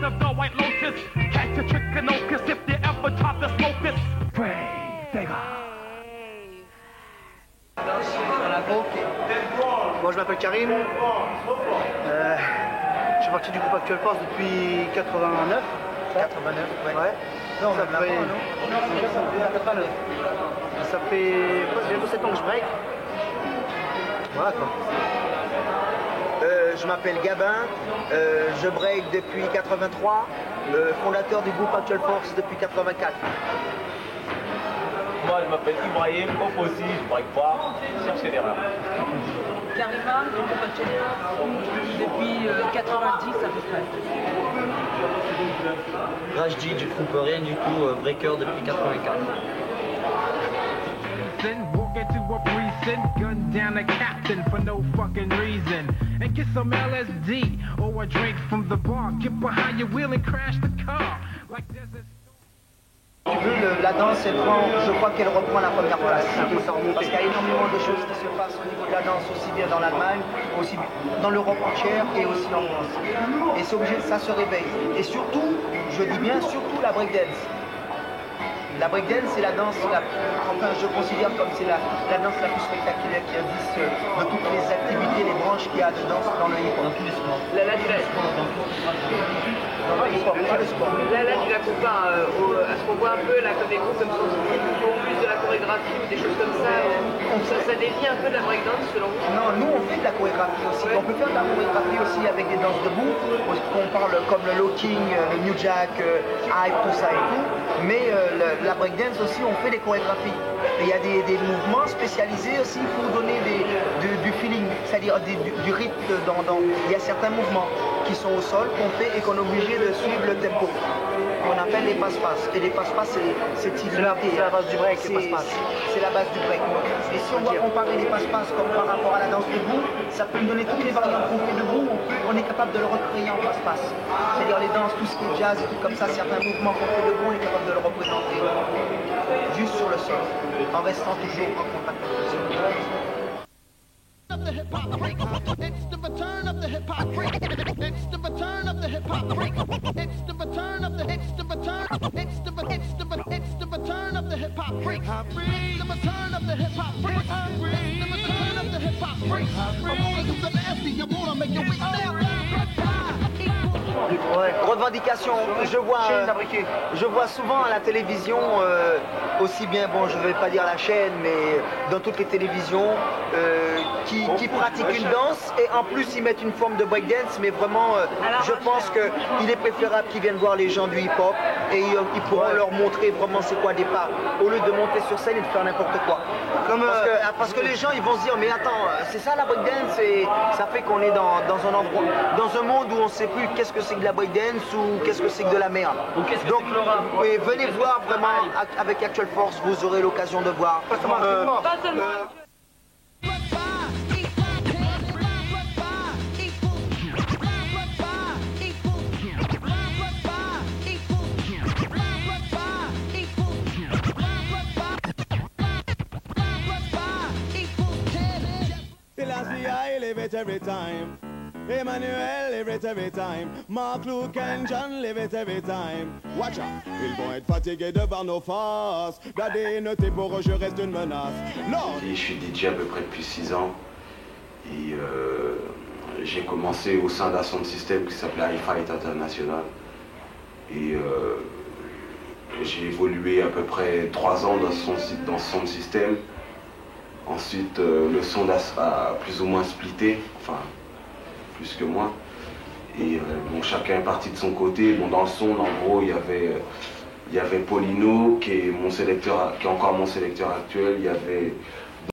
of the white lotus. Catch a trick and ocus if you ever try to smoke this. Pray, Moi je m'appelle Karim, je suis parti du groupe Actual Force depuis 89. 89, ouais. Non, ça fait bientôt 7 ans que je break. Voilà quoi. Je m'appelle Gabin, je break depuis 83, fondateur du groupe Actual Force depuis 84. Moi je m'appelle Ibrahim, aussi, je break pas, cherchez l'erreur. Karima, du groupe Actual Force depuis 90 à peu près. Rajdi du groupe Rien du tout, breaker depuis 84. Walk into a precinct, gun down a captain for no fucking reason. And get some LSD or a drink from the bar. Get behind your wheel and crash the car. Like there's a... La danse, je crois qu'elle reprend la première place. Parce qu'il y a énormément de choses qui se passent au niveau de la danse, aussi bien dans l'Allemagne, aussi dans l'Europe entière et aussi en France. Et c'est obligé, ça se réveille. Et surtout, je dis bien surtout la breakdance. La breakdance, c'est la danse, enfin je considère comme c'est la danse la plus spectaculaire qui existe de toutes les activités, les branches qu'il y a de danse dans le hip-hop. Dans tous les sports. Là, tu la compares à ce qu'on voit un peu là comme des groupes comme ça, qui font plus de la chorégraphie ou des choses comme ça. Ça dévie un peu de la breakdance selon vous? Non, nous on fait de la chorégraphie aussi. Ouais. On peut faire de la chorégraphie aussi avec des danses debout. On parle comme le locking, le new jack, hype, tout ça et tout. Mais la breakdance aussi, on fait des chorégraphies. Et il y a des mouvements spécialisés aussi pour donner du feeling, c'est-à-dire du rythme. Il y a certains mouvements qui sont au sol qu'on fait et qu'on est obligé de suivre le tempo. On appelle les passe-passe. Et les passe-passe, c'est la base du break, les passe-passe. C'est la base du break. Et si on doit comparer les passe-passe comme par rapport à la danse debout, ça peut nous donner toutes les variantes qu'on fait debout, on est capable de le recréer en passe-passe. C'est-à-dire les danses, tout ce qui est jazz et tout comme ça, certains mouvements qu'on fait debout, on est capable de le représenter juste sur le sol, en restant toujours en contact avec le sol. The hip hop freak. It's the return of the hip hop freak. It's the return of the hip hop freak. It's the return of the it's the return of the hip hop freak. It's the return of the hip hop freak. It's the return of the hip hop freak. I'm gonna do the nasty. I'm gonna make your weak now. Ouais. Revendication, je vois souvent à la télévision, aussi bien, bon je ne vais pas dire la chaîne, mais dans toutes les télévisions, qui pratiquent une danse et en plus ils mettent une forme de breakdance, mais vraiment je pense qu'il est préférable qu'ils viennent voir les gens du hip-hop et ils pourront leur montrer vraiment c'est quoi des pas, au lieu de monter sur scène et de faire n'importe quoi. Parce que les gens ils vont se dire mais attends, c'est ça la breakdance et ça fait qu'on est dans un endroit, dans un monde où on ne sait plus qu'est-ce que c'est que de la breakdance ou qu'est-ce que c'est que de la merde. Donc oui, venez voir vraiment avec Actual Force, vous aurez l'occasion de voir. Pas seulement. Every time. Emmanuel live it every time. Mark, Luke and John live it every time. Watch out, ils vont être fatigués de voir nos faces. Daddy, notez pour eux, je reste une menace. Non. Je suis DJ à peu près depuis 6 ans. Et j'ai commencé au sein d'un sound system qui s'appelait iFight International. Et j'ai évolué à peu près 3 ans dans ce sound system. Ensuite, le son a plus ou moins splitté, enfin, plus que moi. Et bon, chacun est parti de son côté. Bon, dans le son, en gros, il y avait Paulino, qui est encore mon sélecteur actuel. Il y avait